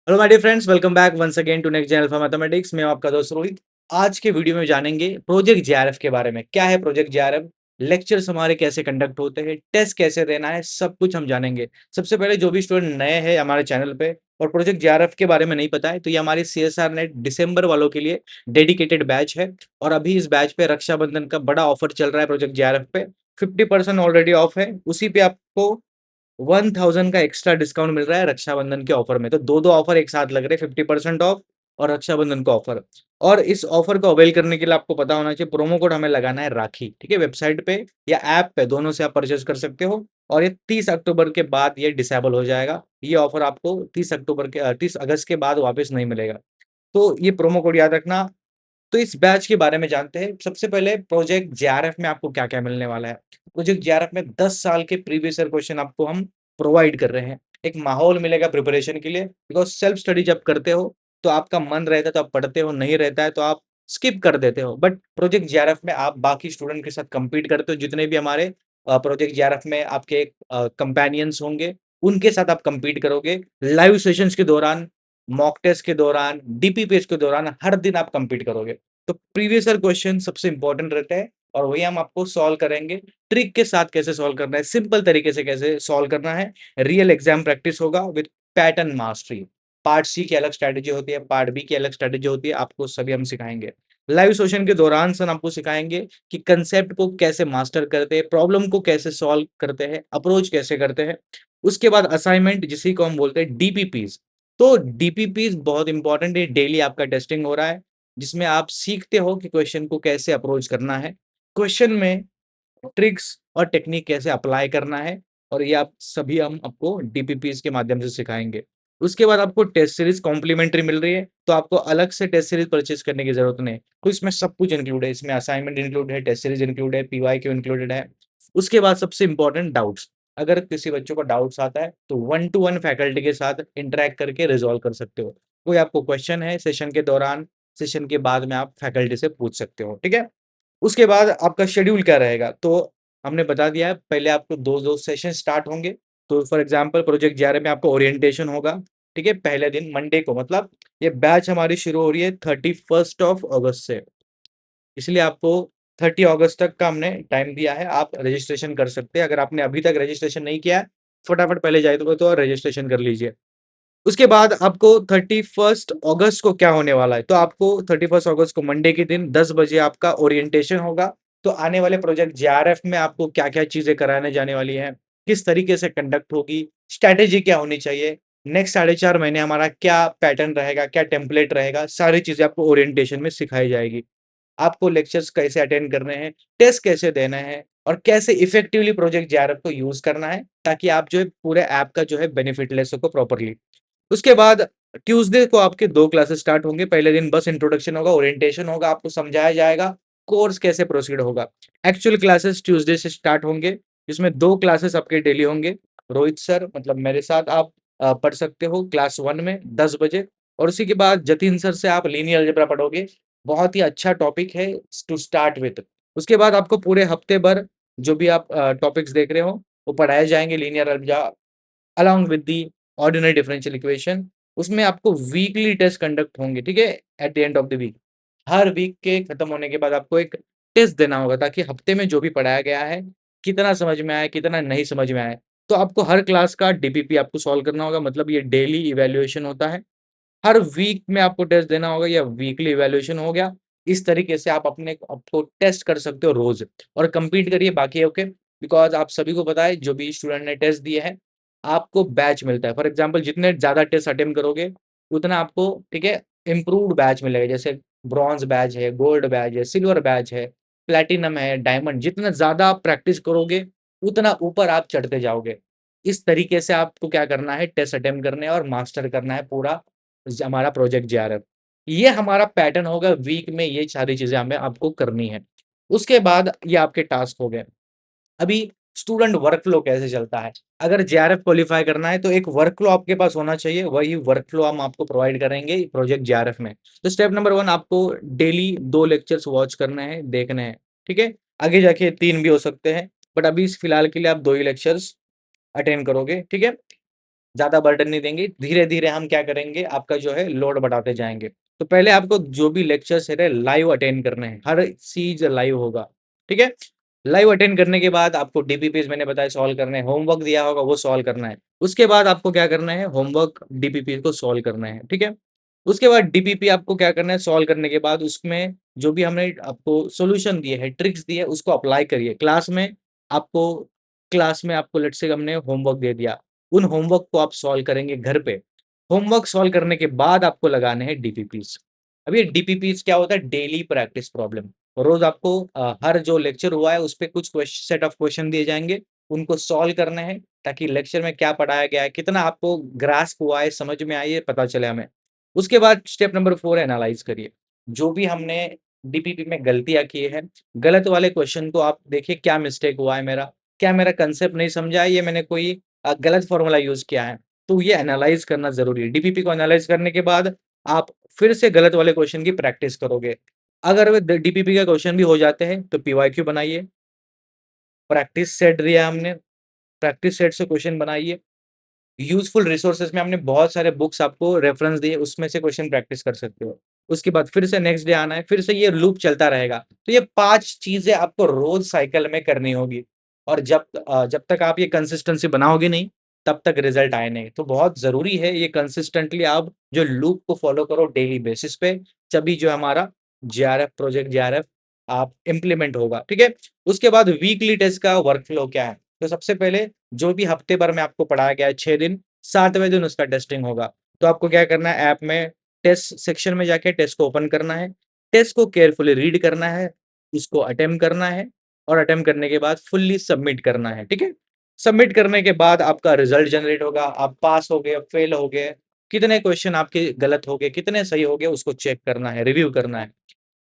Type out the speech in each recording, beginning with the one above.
Hello my dear friends, welcome back once again to next general for mathematics. मैं हूं आपका दोस्त रोहित। आज के वीडियो में जानेंगे प्रोजेक्ट जेआरएफ के बारे में। क्या है प्रोजेक्ट जेआरएफ, लेक्चर्स हमारे कैसे कंडक्ट होते हैं, टेस्ट कैसे देना है, सब कुछ हम जानेंगे। सबसे पहले जो भी स्टूडेंट नए हैं हमारे चैनल पे और प्रोजेक्ट जेआरएफ के बारे में नहीं पता है, तो ये हमारी सीएसआर नेट दिसंबर वालों के लिए डेडिकेटेड बैच है। और अभी इस बैच पे रक्षाबंधन का बड़ा ऑफर चल रहा है प्रोजेक्ट जेआरएफ पे। 50% ऑलरेडी ऑफ है, उसी पे आपको 1000 का एक्स्ट्रा डिस्काउंट मिल रहा है रक्षाबंधन के ऑफर में। तो दो ऑफर एक साथ लग रहे हैं, 50% ऑफ और रक्षाबंधन का ऑफर। और इस ऑफर को अवेल करने के लिए आपको पता होना चाहिए, प्रोमो कोड हमें लगाना है राखी। ठीक है, वेबसाइट पे या ऐप पे, दोनों से आप परचेज कर सकते हो। और ये 30 अक्टूबर के बाद ये डिसेबल हो जाएगा। ये ऑफर आपको 30 अगस्त के बाद वापस नहीं मिलेगा। तो ये प्रोमो कोड याद रखना। तो इस बैच के बारे में जानते हैं। सबसे पहले प्रोजेक्ट जेआरएफ में आपको क्या-क्या मिलने वाला है। प्रोजेक्ट जेआरएफ में 10 साल के प्रीवियस ईयर क्वेश्चन आपको हम प्रोवाइड कर रहे हैं। एक माहौल मिलेगा प्रिपरेशन के लिए, बिकॉज़ सेल्फ स्टडी जब करते हो, तो आपका मन रहता है तो आप पढ़ते हो, नहीं रहता है तो आप स्किप कर देते हो। बट प्रोजेक्ट जेआरएफ में आप बाकी स्टूडेंट के साथ कम्पीट करते हो। जितने भी हमारे प्रोजेक्ट जेआरएफ में आपके कंपेनियंस होंगे, उनके साथ आप कम्पीट करोगे। लाइव सेशंस के दौरान, मॉक टेस्ट के दौरान, डीपीपीएच के दौरान हर दिन आप कम्पीट करोगे। तो प्रीवियस ईयर क्वेश्चन सबसे इंपॉर्टेंट रहते हैं और वही हम आपको सॉल्व करेंगे। ट्रिक के साथ कैसे सॉल्व करना है, सिंपल तरीके से कैसे सॉल्व करना है। रियल एग्जाम प्रैक्टिस होगा with pattern mastery. Part C की अलग स्ट्रैटेजी होती है, पार्ट बी की अलग स्ट्रैटेजी होती है, आपको सभी हम सिखाएंगे। लाइव सेशन के दौरान सर आपको सिखाएंगे कि कंसेप्ट को कैसे मास्टर करते हैं, प्रॉब्लम को कैसे सॉल्व करते हैं, अप्रोच कैसे करते हैं। उसके बाद असाइनमेंट, जिसी को हम बोलते हैं डीपीपीज। तो डीपीपीज बहुत इंपॉर्टेंट है। डेली आपका टेस्टिंग हो रहा है, जिसमें आप सीखते हो कि क्वेश्चन को कैसे अप्रोच करना है, क्वेश्चन में ट्रिक्स और टेक्निक कैसे अप्लाई करना है। और ये आप सभी हम आपको डीपीपीज के माध्यम से सिखाएंगे। उसके बाद आपको टेस्ट सीरीज कॉम्प्लीमेंट्री मिल रही है, तो आपको अलग से टेस्ट सीरीज परचेज करने की जरूरत नहीं। तो इसमें सब कुछ इंक्लूड है, इसमें असाइनमेंट इंक्लूड है, टेस्ट सीरीज इंक्लूड है, पीवाईक्यू इंक्लूडेड है। उसके बाद सबसे इंपॉर्टेंट डाउट्स। अगर किसी बच्चों को डाउट्स आता है तो 1 to 1 फैकल्टी के साथ इंटरेक्ट करके रिजॉल्व कर सकते हो। कोई आपको क्वेश्चन है सेशन के दौरान, सेशन के बाद में आप फैकल्टी से पूछ सकते हो। ठीक है, उसके बाद आपका शेड्यूल क्या रहेगा, तो हमने बता दिया है। पहले आपको दो सेशन स्टार्ट होंगे। तो फॉर एग्जांपल प्रोजेक्ट जेआरएफ में आपको ओरिएंटेशन होगा। ठीक है, पहले दिन मंडे को, मतलब ये बैच हमारी शुरू हो रही है 31 अगस्त से। इसलिए आपको 30 अगस्त तक का हमने टाइम दिया है, आप रजिस्ट्रेशन कर सकते हैं। अगर आपने अभी तक रजिस्ट्रेशन नहीं किया है, फटाफट पहले जाए तो रजिस्ट्रेशन कर लीजिए। उसके बाद आपको 31 अगस्त को क्या होने वाला है, तो आपको 31 अगस्त को मंडे के दिन 10 बजे आपका ओरिएंटेशन होगा। तो आने वाले प्रोजेक्ट जेआरएफ में आपको क्या-क्या चीज़ें कराने जाने वाली हैं, किस तरीके से कंडक्ट होगी, स्ट्रैटेजी क्या होनी चाहिए, नेक्स्ट साढ़े 4 महीने हमारा क्या पैटर्न रहेगा, क्या टेम्पलेट रहेगा, सारी चीज़ें आपको ओरिएंटेशन में सिखाई जाएगी। आपको लेक्चर्स कैसे अटेंड करने हैं, टेस्ट कैसे देना है और कैसे इफेक्टिवली प्रोजेक्ट जेआरएफ को यूज़ करना है, ताकि आप जो है पूरे ऐप का जो है बेनिफिट ले सको प्रॉपर्ली। उसके बाद ट्यूसडे को आपके 2 क्लासेस स्टार्ट होंगे। पहले दिन बस इंट्रोडक्शन होगा, ओरिएंटेशन होगा, आपको समझाया जाएगा कोर्स कैसे प्रोसीड होगा। एक्चुअल क्लासेस ट्यूसडे से स्टार्ट होंगे, जिसमें 2 क्लासेस आपके डेली होंगे। रोहित सर मतलब मेरे साथ आप पढ़ सकते हो क्लास 1 में 10 बजे। और उसी के बाद जतिन सर से आप लीनियर अलजेब्रा पढ़ोगे। बहुत ही अच्छा टॉपिक है टू स्टार्ट विथ। उसके बाद आपको पूरे हफ्ते भर जो भी आप टॉपिक्स देख रहे हो, वो पढ़ाए जाएंगे linear algebra along with the ordinary differential equation. उसमें आपको वीकली टेस्ट कंडक्ट होंगे। ठीक है, at the end of the week, हर वीक के खत्म होने के बाद आपको एक टेस्ट देना होगा, ताकि हफ्ते में जो भी पढ़ाया गया है कितना समझ में आया, कितना नहीं समझ में आया। तो आपको हर क्लास का डीपीपी आपको सॉल्व करना होगा, मतलब ये डेली इवैल्यूएशन होता है। हर वीक में आपको टेस्ट देना होगा या वीकली इवैल्यूएशन हो गया। इस तरीके से आप अपने आपको टेस्ट कर सकते हो रोज और कंप्लीट करिए बाकी। ओके, बिकॉज आप सभी को पता है जो भी स्टूडेंट ने टेस्ट दिए हैं, आपको बैच मिलता है। फॉर एग्जांपल जितने ज़्यादा टेस्ट अटेम्प्ट करोगे, उतना आपको, ठीक है, इम्प्रूव्ड बैच मिलेगा। जैसे ब्रॉन्ज बैच है, गोल्ड बैच है, सिल्वर बैच है, प्लैटिनम है, डायमंड। जितना ज़्यादा आप प्रैक्टिस करोगे, उतना ऊपर आप चढ़ते जाओगे। इस तरीके से आपको क्या करना है, टेस्ट अटेम्प्ट करने हैं और मास्टर करना है पूरा हमारा प्रोजेक्ट जेआरएफ। ये हमारा पैटर्न होगा वीक में, ये सारी चीजें हमें आपको करनी है। उसके बाद ये आपके टास्क हो गए। अभी स्टूडेंट वर्कफ्लो कैसे चलता है, अगर जेआरएफ क्वालिफाई करना है तो एक वर्कफ्लो आपके पास होना चाहिए। वही वर्कफ्लो हम आपको प्रोवाइड करेंगे प्रोजेक्ट जेआरएफ में। तो स्टेप नंबर 1, आपको डेली 2 लेक्चर्स वॉच करने हैं, देखने हैं। ठीक है, आगे जाके 3 भी हो सकते हैं, बट अभी फिलहाल के लिए आप 2 ही लेक्चर्स अटेंड करोगे। ठीक है, ज़्यादा बर्डन नहीं देंगे, धीरे-धीरे हम क्या करेंगे, आपका जो है लोड बढ़ाते जाएँगे। तो पहले आपको जो भी लेक्चर्स है लाइव अटेंड करने हैं, हर चीज़ लाइव होगा, ठीक है? लाइव अटेंड करने के बाद आपको डीपीपीज़ मैंने बताया सॉल्व करने हैं, होमवर्क दिया होगा वो सॉल्व करना है। उसके बाद आपको क्या करना है, होमवर्क डीपीपी को सॉल्व करना है, ठीक है? उसके बाद डीपीपी आपको क्या करना है, सॉल्व करने के बाद उसमें जो भी हमने आपको सॉल्यूशन दिए हैं, ट्रिक्स दी है, उसको अप्लाई करिए। आपको क्लास में आपको लेट्स से हमने होमवर्क दे दिया, उन होमवर्क को आप सॉल्व करेंगे घर पे। होमवर्क सॉल्व करने के बाद आपको लगाने हैं डीपीपीज़। अब ये डीपीपीज़ क्या होता है, डेली प्रैक्टिस प्रॉब्लम। रोज़ आपको हर जो लेक्चर हुआ है, उसपे कुछ सेट ऑफ क्वेश्चन दिए जाएँगे, उनको सॉल्व करने हैं, ताकि लेक्चर में क्या पढ़ाया गया है, कितना आपको ग्रास्प हुआ है, समझ में आई है, पता चले हमें। उसके बाद स्टेप नंबर 4 है एनालाइज़ करिए। जो भी हमने डीपीपी में गलतियाँ की हैं, गलत वाले क्वेश्चन को आप देखिए क्या मिस्टेक हुआ है मेरा? क्या मेरा कांसेप्ट नहीं समझा है या मैंने कोई गलत फ़ॉर्मूला यूज़ किया है? तो ये एनालाइज़ करना ज़रूरी है। डीपीपी को एनालाइज़ करने के बाद आप फिर से गलत वाले क्वेश्चन की प्रैक्टिस करोगे। अगर वो ड डीपीपी के क्वेश्चन भी हो जाते हैं, तो पीवाईक्यू बनाइए, प्रैक्टिस सेट दिया हमने, प्रैक्टिस सेट से क्वेश्चन बनाइए। यूज़फुल रिसोर्सेज़ में हमने बहुत सारे बुक्स आपको रेफ़रेंस दिए, उसमें से क्वेश्चन प्रैक्टिस कर सकते हो। उसके बाद फिर से नेक्स्ट डे आना है, फिर से ये लूप चलता रहेगा। तो ये 5 चीज़ें आपको रोज़ साइकिल में करनी होगी और जब तक आप ये कंसिस्टेंसी बनाओगे नहीं, तब तक रिज़ल्ट आए नहीं। तो बहुत ज़रूरी है ये कंसिस्टेंटली आप जो लूप को फ़ॉलो करो डेली बेसिस पे, तभी जो हमारा जेआरएफ प्रोजेक्ट जेआरएफ आप इम्प्लीमेंट होगा, ठीक है? उसके बाद वीकली टेस्ट का वर्कफ़्लो क्या है? तो सबसे पहले जो भी हफ्ते भर में आपको पढ़ाया गया है 6 दिन, 7वें दिन उसका टेस्टिंग होगा। तो आपको क्या करना है, ऐप में टेस्ट सेक्शन में जाके टेस्ट को ओपन करना है, टेस्ट को केयरफुली रीड करना है, उसको अटेम्प्ट करना है और अटेम्प्ट करने के बाद फुल्ली सबमिट करना है, ठीक है? सबमिट करने के बाद आपका रिजल्ट जनरेट होगा, आप पास हो गए, फेल हो गए, कितने क्वेश्चन आपके गलत हो गए, कितने सही हो गए, उसको चेक करना है, रिव्यू करना है।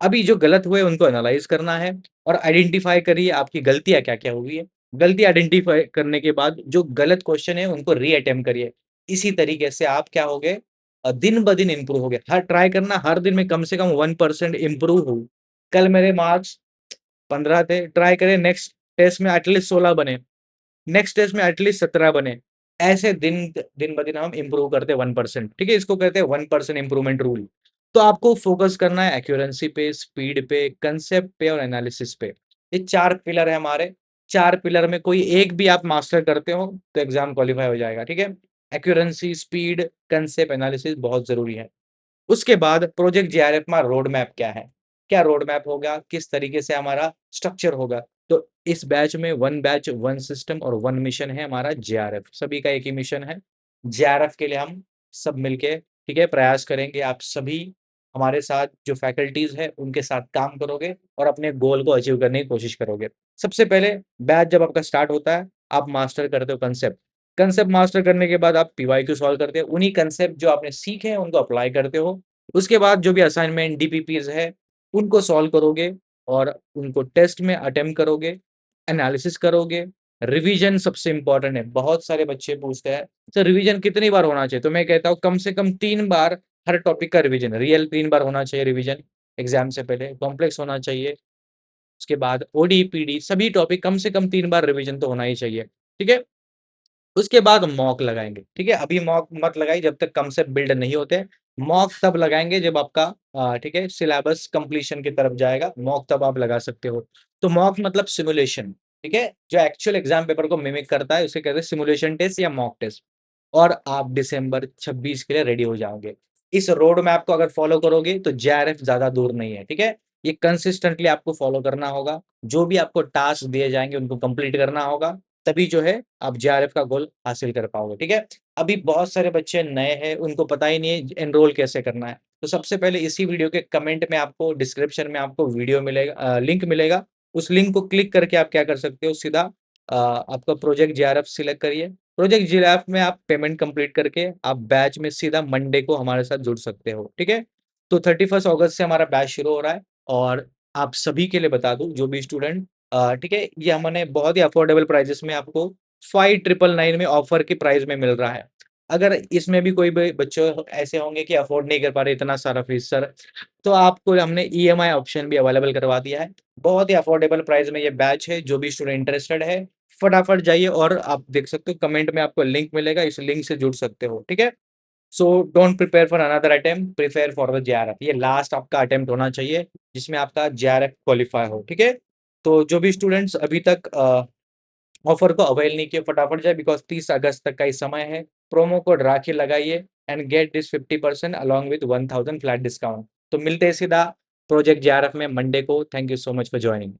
अभी जो गलत हुए उनको एनालाइज़ करना है और आइडेंटिफ़ाई करिए आपकी गलतियाँ क्या-क्या हुई है। गलती आइडेंटिफ़ाई करने के बाद जो गलत क्वेश्चन है उनको री-अटेम्प्ट करिए। इसी तरीके से आप क्या होगे दिन-ब-दिन इम्प्रूव होगे। हर ट्राई करना हर दिन में कम से कम 1% इम्प्रूव हूँ। कल मेरे मार्क्स 15 थे, ट्राई करें नेक्स्ट टेस्ट में एटलीस्ट 16 बने। नेक्स्ट टेस्ट में एटलीस्ट 17 बने। ऐसे दिन-ब-दिन हम इम्प्रूव करते हैं 1%, ठीक है? इसको कहते हैं 1% इम्प्रूवमेंट रूल। तो आपको फोकस करना है एक्यूरेंसी पे, स्पीड पे, कांसेप्ट पे और एनालिसिस पे। ये 4 पिलर है हमारे। 4 पिलर में कोई एक भी आप मास्टर करते हो, तो एग्ज़ाम क्वालीफाई हो जाएगा, ठीक है? एक्यूरेंसी, स्पीड, कांसेप्ट, एनालिसिस बहुत ज़रूरी है। उसके बाद प्रोजेक्ट जेआरएफ में रोड मैप क्या है? क्या रोड मैप होगा? किस तरीके से हमारा स्ट्रक्चर होगा? तो इस बैच में 1 बैच, 1 सिस्टम और 1 मिशन है हमारा जेआरएफ। सभी का एक ही मिशन है। जेआरएफ के लिए हम सब मिलके ठीक है, प्रयास करेंगे। आप सभी हमारे साथ जो फैकल्टीज़ हैं, उनके साथ काम करोगे और अपने गोल को अचीव करने की कोशिश करोगे। सबसे पहले बैच जब आपका स्टार्ट होता है, आप मास्टर करते हो कांसेप्ट। कांसेप्ट मास्टर करने के बाद आप पीवाईक्यू सॉल्व करते हो। उन्हीं कांसेप्ट जो आपने सीखे हैं, उनको अप्लाई करते हो। उसके बाद जो भी असाइनमेंट, डीपीपीज़ है, उनको सॉल्व करोगे और उनको टेस्ट में अटेम्प्ट करोगे, एनालिसिस करोगे, रिवीजन सबसे इम्पोर्टेंट है। बहुत सारे बच्चे पूछते हैं, सर रिवीजन कितनी बार होना चाहिए? तो मैं कहता हूँ कम से कम 3 बार हर टॉपिक का रिवीजन, रियल 3 बार होना चाहिए रिवीजन एग्ज़ाम से पहले, कॉम्प्लेक्स होना चाहिए। उसके बाद ओडी, पीडी सभी टॉपिक कम से कम 3 बार रिवीजन तो होना ही चाहिए, ठीक है? उसके बाद मॉक लगाएँगे, ठीक है? अभी मॉक मत लगाइए जब तक कांसेप्ट बिल्ड नहीं होते। मॉक तब लगाएँगे जब आपका ठीक है, सिलेबस कंप्लीशन की तरफ जाएगा, मॉक तब आप लगा सकते हो। तो मॉक मतलब सिमुलेशन, ठीक है? जो एक्चुअल एग्ज़ाम पेपर को मिमिक करता है, उसे कहते हैं सिमुलेशन टेस्ट या मॉक टेस्ट और आप दिसंबर 26 के लिए रेडी हो जाओगे। इस रोड मैप को अगर फॉलो करोगे तो जेआरएफ ज़्यादा दूर नहीं है, ठीक है? ये कंसिस्टेंटली आपको फॉलो करना होगा। जो भी आपको टास्क दिए जाएँगे, उनको कंप्लीट करना होगा। तभी जो है आप जेआरएफ का गोल हासिल कर पाओगे, ठीक है? अभी बहुत सारे बच्चे नए हैं, उनको पता ही नहीं है एनरोल कैसे करना है। तो सबसे पहले इसी वीडियो के कमेंट में आपको डिस्क्रिप्शन में आपको वीडियो मिलेगा लिंक मिलेगा। उस लिंक को क्लिक करके आप क्या कर सकते हो सीधा आपका प्रोजेक्ट जेआरएफ सिलेक्ट करिए। प्रोजेक्ट जेआरएफ में आप पेमेंट कंप्लीट करके आप बैच में सीधा मंडे को हमारे साथ जुड़ सकते हो, ठीक है? तो 31 अगस्त से हमारा बैच शुरू हो रहा है और आप सभी के लिए बता दूँ जो भी स्टूडेंट ठीक है? ये हमने बहुत ही अफोर्डेबल प्राइसेज़ में आपको 5999 में ऑफर के प्राइस में मिल रहा है। अगर इसमें भी कोई भी बच्चे ऐसे होंगे कि अफोर्ड नहीं कर पा रहे इतना सारा फीस सर, तो आपको हमने ईएमआई ऑप्शन भी अवेलेबल करवा दिया है। बहुत ही अफोर्डेबल प्राइस में ये बैच है, जो भी स्टूडेंट इंटरेस्टेड है, फटाफट जाइए और आप देख सकते हो कमेंट में आपको लिंक मिलेगा, इस लिंक से जुड़ सकते हो, ठीक है? So don't prepare for another attempt, prepare for the JRF. ये लास्ट आपका अटेम्प्ट होना चाहिए जिसमें आपका जेआरएफ क्वालीफाई हो, ठीक है? तो जो भी स्टूडेंट्स अभी तक ऑफर को अवेल नहीं किए, फटाफट जाए बिकॉज़ 30 अगस्त तक का ही समय है। प्रोमो कोड राखी लगाइए and get this 50% along with 1000 flat discount. तो मिलते हैं सीधा प्रोजेक्ट जेआरएफ में मंडे को। Thank you so much for joining.